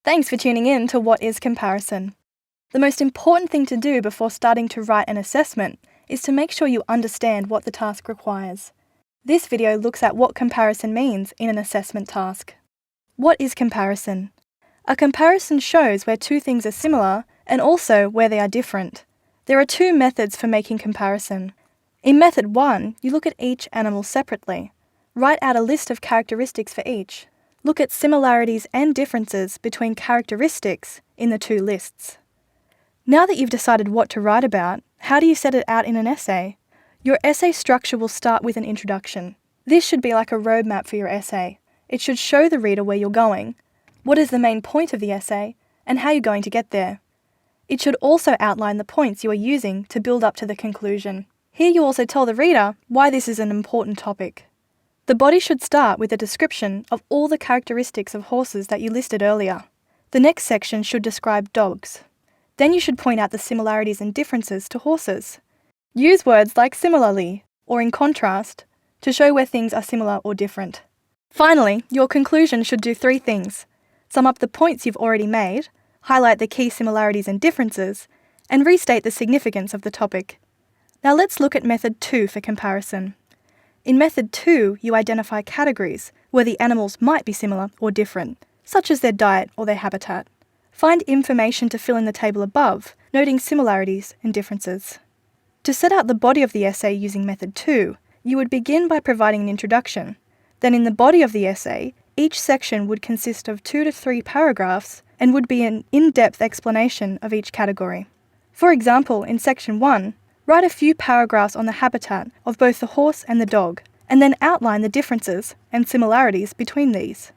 Thanks for tuning in to What is Comparison? The most important thing to do before starting to write an assessment is to make sure you understand what the task requires. This video looks at what comparison means in an assessment task. What is comparison? A comparison shows where two things are similar and also where they are different. There are two methods for making comparison. In method 1, you look at each animal separately. Write out a list of characteristics for each. Look at similarities and differences between characteristics in the two lists. Now that you've decided what to write about, how do you set it out in an essay? Your essay structure will start with an introduction. This should be like a roadmap for your essay. It should show the reader where you're going, what is the main point of the essay, and how you're going to get there. It should also outline the points you are using to build up to the conclusion. Here you also tell the reader why this is an important topic. The body should start with a description of all the characteristics of horses that you listed earlier. The next section should describe dogs. Then you should point out the similarities and differences to horses. Use words like similarly or in contrast to show where things are similar or different. Finally, your conclusion should do three things: sum up the points you've already made, highlight the key similarities and differences, and restate the significance of the topic. Now let's look at method 2 for comparison. In method 2, you identify categories where the animals might be similar or different, such as their diet or their habitat. Find information to fill in the table above, noting similarities and differences. To set out the body of the essay using method 2, you would begin by providing an introduction. Then in the body of the essay, each section would consist of 2 to 3 paragraphs and would be an in-depth explanation of each category. For example, in section 1, write a few paragraphs on the habitat of both the horse and the dog, and then outline the differences and similarities between these.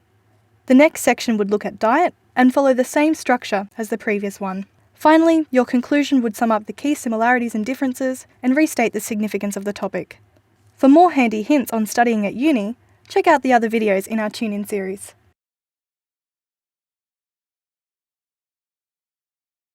The next section would look at diet and follow the same structure as the previous one. Finally, your conclusion would sum up the key similarities and differences and restate the significance of the topic. For more handy hints on studying at uni, check out the other videos in our Tune In series.